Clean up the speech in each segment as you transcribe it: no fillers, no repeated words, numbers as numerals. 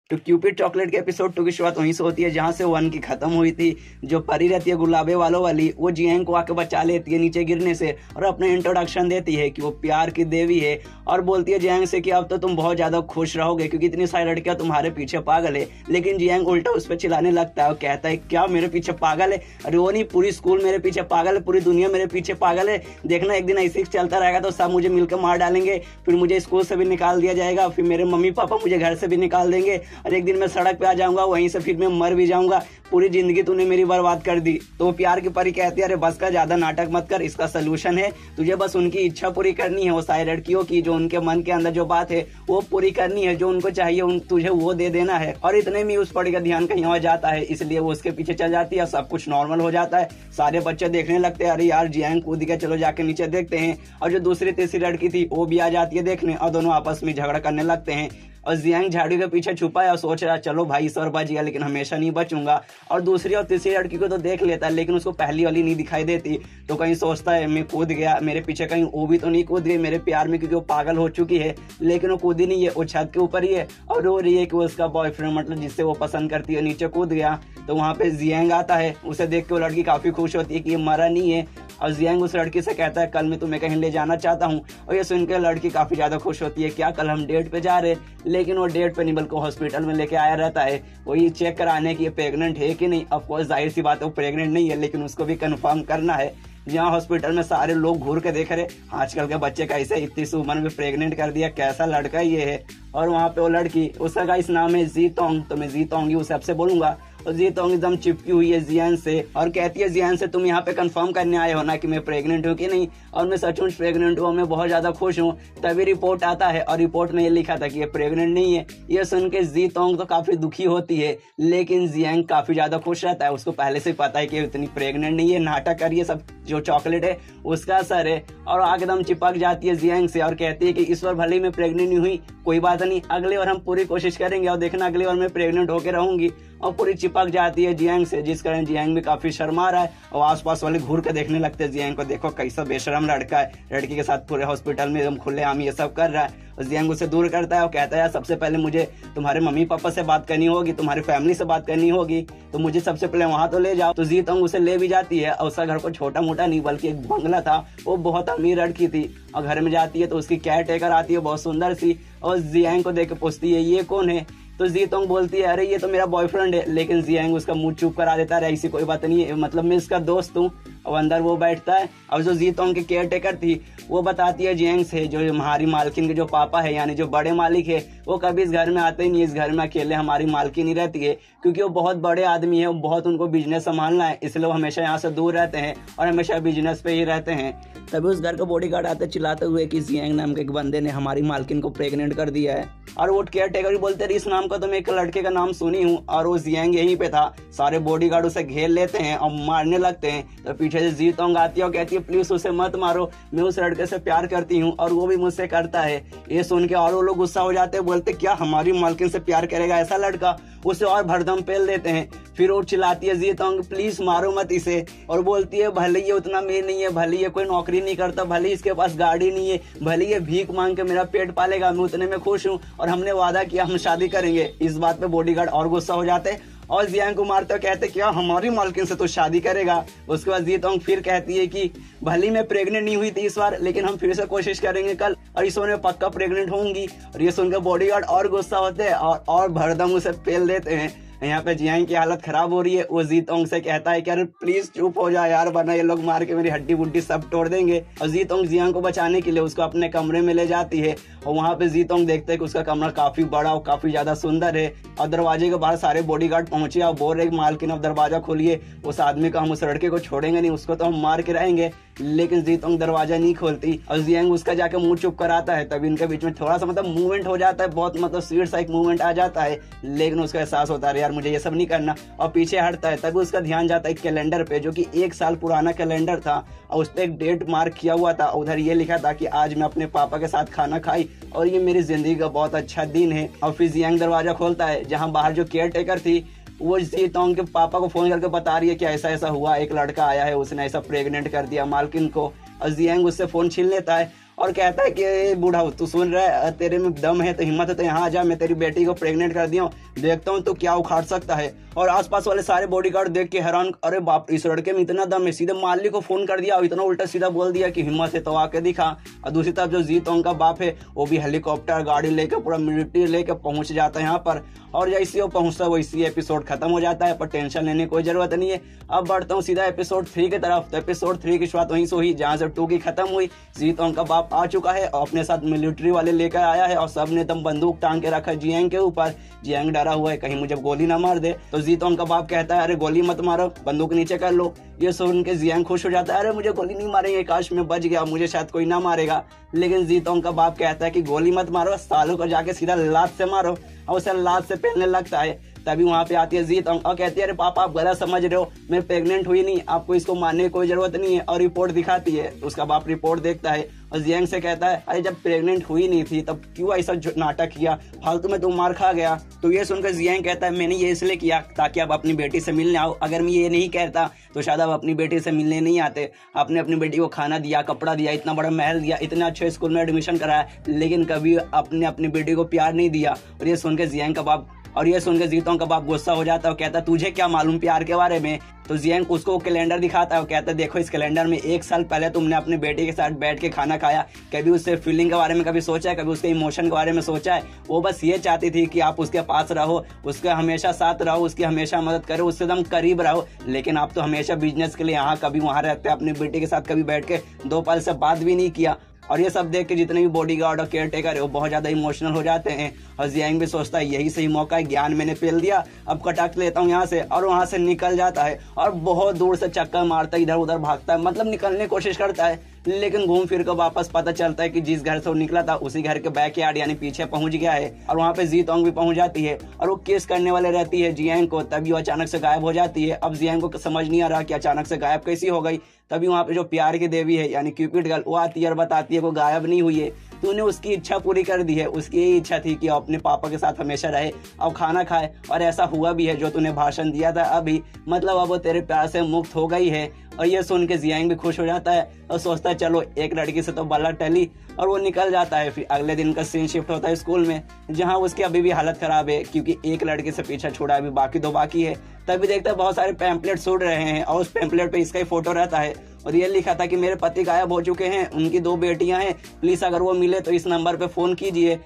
तो Cupid chocolate के episode 2 की शुरुआत वहीं से होती है जहां से 1 की खत्म हुई थी। जो परी रहती है गुलाबे वालों वाली, वो जियांग को आके बचा लेती है नीचे गिरने से और अपने इंट्रोडक्शन देती है कि वो प्यार की देवी है और बोलती है जियांग से कि अब तो तुम बहुत ज्यादा खुश रहोगे क्योंकि इतनी सारी लड़कियां तुम्हारे पीछे पागल है। लेकिन जियांग उल्टा उस पर चिल्लाने लगता है और कहता है क्या मेरे पीछे पागल है? अरे वो नहीं, पूरी स्कूल मेरे पीछे पागल है, पूरी दुनिया मेरे पीछे पागल है। देखना एक दिन ऐसे ही चलता रहेगा तो सब मुझे मिलकर मार डालेंगे, फिर मुझे स्कूल से भी निकाल दिया जाएगा, फिर मेरे मम्मी पापा मुझे घर से भी निकाल देंगे और एक दिन मैं सड़क पे आ जाऊंगा, वहीं से फिर मैं मर भी जाऊंगा। पूरी जिंदगी तूने मेरी बर्बाद कर दी। तो प्यार की परी कहती है अरे बस का ज्यादा नाटक मत कर, इसका सोल्यूशन है, तुझे बस उनकी इच्छा पूरी करनी है, वो सारी लड़कियों की जो उनके मन के अंदर जो बात है वो पूरी करनी है, जो उनको चाहिए तुझे वो दे देना है। और इतने में उस परी का ध्यान कहीं और जाता है, इसलिए वो उसके पीछे चल जाती है, सब कुछ नॉर्मल हो जाता है। सारे बच्चे देखने लगते हैं अरे यार जियांग कूद गया, चलो जाके नीचे देखते हैं। और जो दूसरी तीसरी लड़की थी वो भी आ जाती है देखने और दोनों आपस में झगड़ा करने लगते हैं। और जियांग झाड़ू के पीछे छुपा है और सोच रहा है चलो भाई ईश्वर बच गया लेकिन हमेशा नहीं बचूंगा। और दूसरी और तीसरी लड़की को तो देख लेता है लेकिन उसको पहली वाली नहीं दिखाई देती, तो कहीं सोचता है मैं कूद गया, मेरे पीछे कहीं वो भी तो नहीं कूद गई मेरे प्यार में, क्योंकि वो पागल हो चुकी है। लेकिन वो कूदी नहीं है, वो छत के ऊपर ही है और रो रही है कि वो उसका बॉयफ्रेंड मतलब जिससे वो पसंद करती है नीचे कूद गया। तो वहाँ पे जियांग आता है, उसे देख के वो लड़की काफी खुश होती है कि ये मरा नहीं है। और जियांग उस लड़की से कहता है कल मैं तुम्हें कहीं ले जाना चाहता हूँ। और ये सुनकर लड़की काफी ज्यादा खुश होती है, क्या कल हम डेट पे जा रहे? लेकिन वो डेट पे नहीं बल्कि हॉस्पिटल में लेके आया रहता है, वही चेक कराने की प्रेग्नेंट है कि नहीं। ऑफकोर्स जाहिर सी बात है वो प्रेग्नेंट नहीं है, लेकिन उसको भी कंफर्म करना है। जहाँ हॉस्पिटल में सारे लोग घूर के देख रहे आजकल के बच्चे कैसे इतनी सी उम्र में प्रेग्नेंट कर दिया, कैसा लड़का ये है। और वहाँ पे वो लड़की, उसका गाइस नाम है जीतोंग, तो मैं जीतोंग ही उसे आपसे बोलूंगा। और जीतोंग एकदम चिपकी हुई है जियान से और कहती है जियान से तुम यहाँ पे कंफर्म करने आए हो ना कि मैं प्रेग्नेंट हूँ कि नहीं। और मैं सचमुच प्रेग्नेंट हूँ, मैं बहुत ज्यादा खुश हूँ। तभी रिपोर्ट आता है और रिपोर्ट में ये लिखा था कि ये प्रेग्नेंट नहीं है। ये सुन के जीतोंग तो काफी दुखी होती है, लेकिन जियांग काफी ज्यादा खुश रहता है, उसको पहले से पता है कि इतनी प्रेग्नेंट नहीं है, नाटक करिए सब जो चॉकलेट है उसका असर है। और एकदम चिपक जाती है जियांग से और कहती है कि इस बार भले ही मैं प्रेग्नेंट नहीं हुई, कोई बात नहीं, अगले बार हम पूरी कोशिश करेंगे और देखना अगली बार मैं प्रेग्नेंट होकर रहूंगी। और पूरी चिपक जाती है जियांग से, जिस कारण जियांग भी काफी शर्मा रहा है और आसपास वाले घूर के देखने लगते हैं जियांग को, देखो कैसा बेशरम लड़का है, लड़की के साथ पूरे हॉस्पिटल में एकदम खुलेआम ये सब कर रहा है। और जियांग उसे दूर करता है और कहता है सबसे पहले मुझे तुम्हारे मम्मी पापा से बात करनी होगी, तुम्हारी फैमिली से बात करनी होगी, तो मुझे सबसे पहले वहां तो ले जाओ। तो जीतोंग उसे ले भी जाती है और उसका घर को छोटा मोटा नहीं बल्कि एक बंगला था, वो बहुत अमीर लड़की थी। और घर में जाती है तो उसकी केयर टेकर आती है बहुत सुंदर सी, और जियांग को देख के पूछती है ये कौन है? तो जीतोंग बोलती है अरे ये तो मेरा बॉयफ्रेंड है। लेकिन जियांग उसका मुंह चुप करा देता है, ऐसी कोई बात नहीं है, मतलब मैं इसका दोस्त हूँ। और अंदर वो बैठता है और जो जीतोंग की केयर टेकर थी वो बताती है जियांग से जो हमारी मालकिन के जो पापा है यानी जो बड़े मालिक है वो कभी इस घर में आते ही नहीं, इस घर में अकेले हमारी मालकिन ही रहती है, क्योंकि वो बहुत बड़े आदमी है, वो बहुत उनको बिजनेस संभालना है, इसलिए वो हमेशा यहाँ से दूर रहते हैं और हमेशा बिजनेस पे ही रहते हैं। तभी उस घर का बॉडीगार्ड आते चिल्लाते हुए कि जियांग नाम के एक बंदे ने हमारी मालकिन को प्रेग्नेंट कर दिया है। और वो केयर टेकर भी बोलते इस नाम का तो मैं एक लड़के का नाम सुनी हूँ, और वो जियांग यहीं पे था। सारे बॉडीगार्ड उसे घेर लेते हैं और मारने लगते हैं। तो पीछे से जीतोंग आती है और कहती है प्लीज उसे मत मारो, मैं उस लड़के से प्यार करती हूँ और वो भी मुझसे करता है। ये सुन के और वो लोग गुस्सा हो जाते हैं, बोलते क्या हमारी मालकिन से प्यार करेगा ऐसा लड़का? उसे और भरदम पेल देते हैं। फिर वो चिल्लाती है जीतोंग प्लीज मारो मत इसे, और बोलती है भले ये उतना अमीर नहीं है, भले ये कोई नौकरी नहीं करता, भले इसके पास गाड़ी नहीं है, भले ये भीख मांग के मेरा पेट पालेगा, मैं उतने में खुश हूँ और हमने वादा किया हम शादी करेंगे। इस बात पे बॉडीगार्ड और गुस्सा हो जाते हैं और जियांग को मारते हुए कहते क्या हमारी मालकिन से तो शादी करेगा? उसके बाद जीतोंग फिर कहती है कि भले मैं प्रेग्नेंट नहीं हुई थी इस बार, लेकिन हम फिर से कोशिश करेंगे कल और इस बार मैं पक्का प्रेग्नेंट होंगी। और ये सुनकर बॉडीगार्ड और गुस्सा होते हैं और भरदम उसे पेल देते हैं। यहाँ पे जियांग की हालत खराब हो रही है, वो जीतोंग से कहता है कि अरे प्लीज चुप हो जा यार, वरना ये लोग मार के मेरी हड्डी बुड्डी सब तोड़ देंगे। और जीतोंग जियांग को बचाने के लिए उसको अपने कमरे में ले जाती है और वहाँ पे जीतोंग देखते है कि उसका कमरा काफी बड़ा और काफी ज्यादा सुंदर है। और दरवाजे के बाहर सारे बॉडीगार्ड पहुंचे और बोल रहे मालकिन अब दरवाजा खोलिए, उस आदमी को हम उस लड़के को छोड़ेंगे नहीं, उसको तो हम मार के रहेंगे। लेकिन जीतोंग दरवाजा नहीं खोलती और जियांग उसका जाके मुंह चुप कराता है। तभी इनके बीच में थोड़ा सा मतलब मूवमेंट हो जाता है, बहुत मतलब स्वीट सा एक मूवमेंट आ जाता है। लेकिन उसका एहसास होता है यार मुझे ये सब नहीं करना और पीछे हटता है। तभी उसका ध्यान जाता है कैलेंडर पे, जो कि 1 साल पुराना कैलेंडर था और उस पर एक डेट मार्क किया हुआ था। उधर ये लिखा था कि आज मैं अपने पापा के साथ खाना खाई और ये मेरी जिंदगी का बहुत अच्छा दिन है। और फिर जियांग दरवाजा खोलता है, जहाँ बाहर जो केयर टेकर थी वो जीतोंग के पापा को फोन करके बता रही है कि ऐसा ऐसा हुआ, एक लड़का आया है, उसने ऐसा प्रेग्नेंट कर दिया मालकिन को। और जियांग उससे फोन छीन लेता है और कहता है कि बूढ़ा तू सुन रहा है, तेरे में दम है तो हिम्मत है तो यहाँ आ जा, मैं तेरी बेटी को प्रेग्नेंट कर दिया हूँ, देखता हूँ तो क्या उखाड़ सकता है। और आसपास वाले सारे बॉडीगार्ड देख के हैरान, अरे बाप इस लड़के में इतना दम है, सीधे मालिक को फोन कर दिया और इतना उल्टा सीधा बोल दिया कि हिम्मत है तो आके दिखा। और दूसरी तरफ जो जी तोंग का बाप है वो भी हेलीकॉप्टर गाड़ी लेकर पूरा मिलिट्री लेकर पहुंच जाता है यहाँ पर। और जैसे वो पहुंचता है वैसे एपिसोड खत्म हो जाता है, पर टेंशन लेने की कोई जरूरत नहीं है। अब बढ़ता हूँ सीधा एपिसोड 3 की तरफ। तो एपिसोड 3 की शुरुआत वहीं से हुई जहाँ से 2 की खत्म हुई। जी तोंग का बाप आ चुका है और अपने साथ मिलिट्री वाले लेकर आया है और सबने एकदम बंदूक टांग के रखा है जियांग के ऊपर। जियांग डरा हुआ है कहीं मुझे गोली ना मार दे। तो जी तोंग का बाप कहता है अरे गोली मत मारो, बंदूक नीचे कर लो। ये सुन के जियांग खुश हो जाता है, अरे मुझे गोली नहीं मारेंगे, काश मैं बच गया, मुझे शायद कोई ना मारेगा। लेकिन जी तोंग का बाप कहता है कि गोली मत मारो, सालों को जाके सीधा लात से मारो। और उसे लात से पहनने लगता है। तभी वहां पे आती है जी तोंग और कहती है अरे पापा आप गलत समझ रहे हो, मैं प्रेग्नेंट हुई नहीं, आपको इसको मारने की कोई जरूरत नहीं है। और रिपोर्ट दिखाती है। उसका बाप रिपोर्ट देखता है और जियांग से कहता है अरे जब प्रेग्नेंट हुई नहीं थी तब क्यों ऐसा नाटक किया, फालतू में तुम मार खा गया। तो ये सुनकर जियांग कहता है मैंने ये इसलिए किया ताकि आप अपनी बेटी से मिलने आओ, अगर मैं ये नहीं कहता तो शायद आप अपनी बेटी से मिलने नहीं आते। आपने अपनी बेटी को खाना दिया, कपड़ा दिया, इतना बड़ा महल दिया, इतने अच्छे स्कूल में एडमिशन कराया, लेकिन कभी आपने अपनी बेटी को प्यार नहीं दिया। और ये सुन के जियांग का बाप जी तोंग का बाप गुस्सा हो जाता है और कहता है तुझे क्या मालूम प्यार के बारे में। तो जियांग उसको कैलेंडर दिखाता है और कहता है देखो इस कैलेंडर में 1 साल पहले तुमने अपने बेटे के साथ बैठ के खाना खाया, कभी उससे फीलिंग के बारे में कभी सोचा है, कभी उसके इमोशन के बारे में सोचा है। वो बस ये चाहती थी कि आप उसके पास रहो, उसके हमेशा साथ रहो, उसकी हमेशा मदद करो, उससे एकदम करीब रहो। लेकिन आप तो हमेशा बिजनेस के लिए यहाँ कभी वहाँ रहते, अपनी बेटी के साथ कभी बैठ के 2 पल से बात भी नहीं किया। और ये सब देख के जितने भी बॉडीगार्ड और केयर टेकर है वो बहुत ज्यादा इमोशनल हो जाते हैं। और जियांग भी सोचता है यही सही मौका है, ज्ञान मैंने पेल दिया, अब कटक लेता हूँ यहाँ से। और वहाँ से निकल जाता है और बहुत दूर से चक्कर मारता है, इधर उधर भागता है, मतलब निकलने की कोशिश करता है। लेकिन घूम फिर कर वापस पता चलता है कि जिस घर से वो निकला था उसी घर के बैकयार्ड यानी पीछे पहुंच गया है। और वहाँ पे जी तोंग भी पहुंच जाती है और वो किस करने वाले रहती है जियांग को, तभी वो अचानक से गायब हो जाती है। अब जियांग को समझ नहीं आ रहा कि अचानक से गायब कैसी हो गई। तभी वहाँ पे जो प्यार की देवी है यानी क्यूपिड गर्ल वो आती है और बताती है वो गायब नहीं हुई है, तूने उसकी इच्छा पूरी कर दी है। उसकी यही इच्छा थी कि अपने पापा के साथ हमेशा रहे और खाना खाए, और ऐसा हुआ भी है जो तूने भाषण दिया था अभी, मतलब अब वो तेरे प्यार से मुक्त हो गई है। और ये सुन के जियांग भी खुश हो जाता है और सोचता है चलो एक लड़की से तो बला टली, और वो निकल जाता है। फिर अगले दिन का सीन शिफ्ट होता है स्कूल में, जहाँ उसकी अभी भी हालत खराब है क्योंकि एक लड़के से पीछा छोड़ा, अभी बाकी 2 बाकी है। तभी देखता है बहुत सारे पैम्पलेट उड़ रहे हैं और उस पैम्पलेट पे इसका ही फोटो रहता है और ये लिखा था कि मेरे पति गायब हो चुके हैं, उनकी 2 बेटियां हैं, प्लीज अगर वो मिले तो इस नंबर पे फोन कीजिए।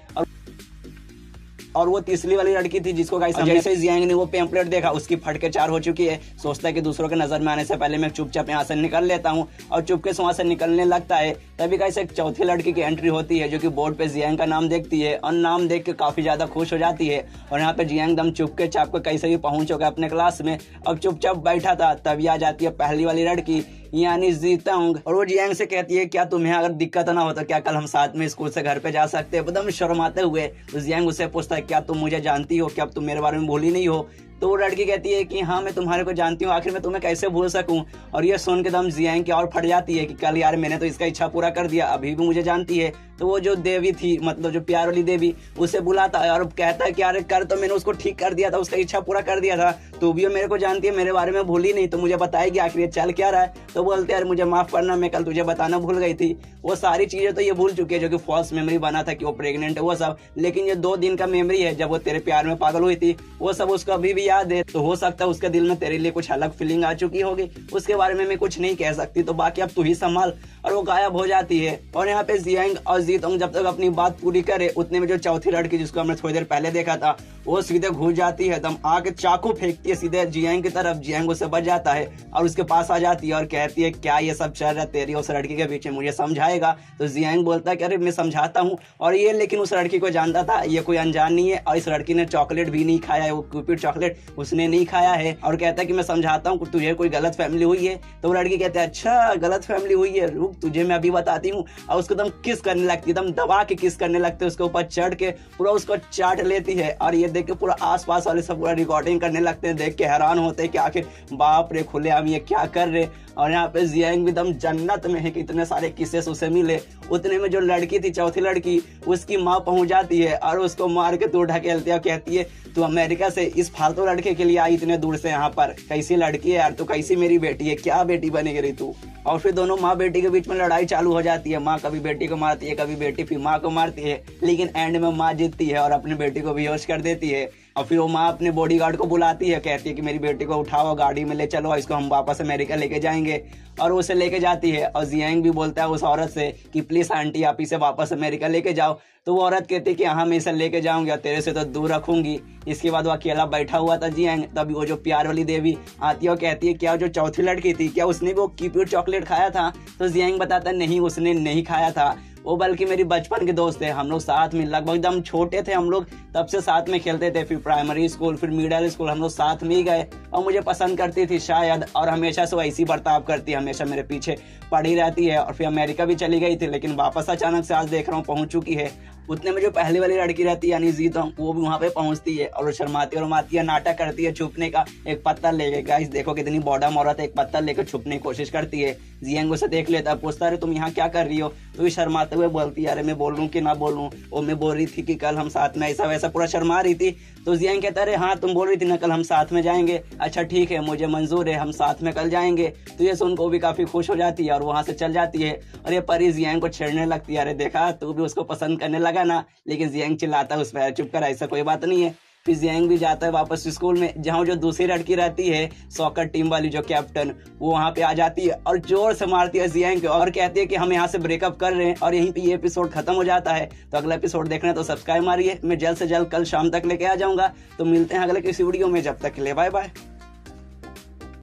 और वो तीसरी वाली लड़की थी जिसको गाइस जैसे जियांग ने वो पैम्पलेट देखा उसकी फट के 4 हो चुकी है। सोचता है कि दूसरों के नजर में आने से पहले मैं चुपचाप यहाँ से निकल लेता हूँ, और चुपके से वहां से निकलने लगता है। तभी गाइस एक चौथी लड़की की एंट्री होती है जो कि बोर्ड पे जियांग का नाम देखती है और नाम देख के काफी ज्यादा खुश हो जाती है। और यहाँ पे जियांग दम चुपके चाप के कैसे भी पहुंच चुका अपने क्लास में, अब चुपचाप बैठा था। तभी आ जाती है पहली वाली लड़की यानी जी तोंग, और वो जियांग से कहती है क्या तुम्हें अगर दिक्कत ना हो तो क्या कल हम साथ में स्कूल से घर पे जा सकते हैं। एकदम शर्माते हुए तो जियांग उससे पूछता है क्या तुम मुझे जानती हो, क्या तुम मेरे बारे में भूली नहीं हो। तो वो लड़की कहती है कि हाँ मैं तुम्हारे को जानती हूँ, आखिर मैं तुम्हें कैसे भूल सकूं। और ये सुन के दम जियांग की और फट जाती है कि कल यार मैंने तो इसका इच्छा पूरा कर दिया, अभी भी मुझे जानती है। तो वो जो देवी थी मतलब जो प्यार वाली देवी उसे बुलाता है और कहता है कि यार कर तो मैंने उसको ठीक कर दिया था, उसका इच्छा पूरा कर दिया था, तो भी वो मेरे को जानती है, मेरे बारे में भूली नहीं, तो मुझे बताएगी आखिर ये चल क्या रहा है। तो बोलते यार मुझे माफ करना, मैं कल तुझे बताना भूल गई थी। वो सारी चीजें तो ये भूल चुकी है जो कि फॉल्स मेमोरी बना था कि वो प्रेग्नेंट है वो सब, लेकिन ये 2 दिन का मेमोरी है जब वो तेरे प्यार में पागल हुई थी वो सब उसको अभी भी याद है। तो हो सकता है उसके दिल में तेरे लिए कुछ अलग फीलिंग आ चुकी होगी, उसके बारे में मैं कुछ नहीं कह सकती, तो बाकी अब तू ही संभाल। और वो गायब हो जाती है। और यहाँ पे जियांग और जी तोंग जब तक अपनी बात पूरी करे उतने में जो चौथी लड़की जिसको हमने थोड़ी देर पहले देखा था वो सीधे घुस जाती है, दम आके चाकू फेंकती है सीधे जियांग की तरफ। जियांग उससे बच जाता है और उसके पास आ जाती है और कहती है क्या ये सब चल रहा है तेरी उस लड़की के पीछे, मुझे समझाएगा। तो जियांग बोलता है कि अरे मैं समझाता हूँ। और ये लेकिन उस लड़की को जानता था ये कोई अनजान नहीं है, और इस लड़की ने चॉकलेट भी नहीं खाया है, वो क्यूपिड चॉकलेट उसने नहीं खाया है। और कहता है कि मैं समझाता हूँ तुझे कोई गलत फैमिली हुई है। तो वो लड़की कहती है अच्छा गलत फैमिली हुई है, रुक तुझे मैं अभी बताती हूँ। और उसको दम किस करने लगती है, दम दबा के किस करने लगते, उसके ऊपर चढ़ के पूरा उसको चाट लेती है। और ये देख के पूरा आसपास वाले सब पूरा रिकॉर्डिंग करने लगते हैं, देख के हैरान होते हैं कि आखिर बाप रे खुले हम ये क्या कर रहे। और यहाँ पे जियांग भी दम जन्नत में है कि इतने सारे किस्से उसे मिले। उतने में जो लड़की थी, चौथी लड़की, उसकी माँ पहुंच जाती है और उसको मार के दूर ढकेलती है और कहती है तू अमेरिका से इस फालतू लड़के के लिए आई इतने दूर से यहाँ पर, कैसी लड़की है यार तू, कैसी मेरी बेटी है, क्या बेटी बनेगी रही तू। और फिर दोनों माँ बेटी के बीच में लड़ाई चालू हो जाती है। माँ कभी बेटी को मारती है, कभी बेटी फिर माँ को मारती है, लेकिन एंड में माँ जीतती है और अपनी बेटी को बेहोश कर देती है। और फिर वो माँ अपने बॉडीगार्ड को बुलाती है, कहती है कि मेरी बेटी को उठाओ, गाड़ी में ले चलो, इसको हम वापस अमेरिका लेके जाएंगे। और उसे लेके जाती है और जियांग भी बोलता है उस औरत से कि प्लीज आंटी आप इसे वापस अमेरिका लेके जाओ। तो वो औरत कहती है कि हाँ मैं इसे लेके जाऊंगी और तेरे से तो दूर रखूंगी। इसके बाद वो अकेला बैठा हुआ था जियांग, तभी वो जो प्यार वाली देवी आती है और कहती है क्या जो चौथी लड़की थी क्या उसने भी वो क्यूपिड चॉकलेट खाया था। तो जियांग बताता है नहीं उसने नहीं खाया था, वो बल्कि मेरी बचपन के दोस्त थे, हम लोग साथ में लगभग जब हम छोटे थे हम लोग तब से साथ में खेलते थे, फिर प्राइमरी स्कूल फिर मिडिल स्कूल हम लोग साथ में ही गए और मुझे पसंद करती थी शायद, और हमेशा से वो ऐसी बर्ताव करती है, हमेशा मेरे पीछे पड़ी रहती है। और फिर अमेरिका भी चली गई थी लेकिन वापस अचानक से आज देख रहा हूँ पहुंच चुकी है। उतने में जो पहले वाली लड़की रहती है यानी जीतोंग, वो भी वहाँ पे पहुंचती है और वो शर्माती और माती है, नाटक करती है छुपने का, एक पत्थर लेके। गाइस देखो कितनी बॉडम औरत है, एक पत्थर लेकर छुपने की कोशिश करती है। जियांग उसे देख लेता है, पूछता है तुम यहाँ क्या कर रही हो, तो शर्माते हुए बोलती है अरे मैं बोलूँ कि ना बोलूँ, वो मैं बोल रही थी कि कल हम साथ में ऐसा वैसा पूरा शर्मा रही थी। तो जियांग कहता है अरे हाँ तुम बोल रही थी ना कल हम साथ में जाएंगे, अच्छा ठीक है मुझे मंजूर है, हम साथ में कल जाएंगे। तो ये सुन को भी काफी खुश हो जाती है और वहां से चल जाती है। और ये परी जियांग को छेड़ने लगती है, अरे देखा तू भी उसको पसंद करने लगा ना। लेकिन जियांग चिल्लाता है उस पर चुप कर, ऐसा कोई बात नहीं है। फिर जियांग भी जाता है वापस स्कूल में, जहाँ जो दूसरी लड़की रहती है सॉकर टीम वाली जो कैप्टन, वो वहाँ पे आ जाती है और जोर से मारती है जियांग को और कहती है कि हम यहाँ से ब्रेकअप कर रहे हैं। और यहीं पे ये एपिसोड खत्म हो जाता है। तो अगला एपिसोड देखना है तो सब्सक्राइब मारिए, मैं जल्द से जल्द कल शाम तक लेके आ जाऊंगा। तो मिलते हैं अगले किसी वीडियो में, जब तक के लिए बाय बाय।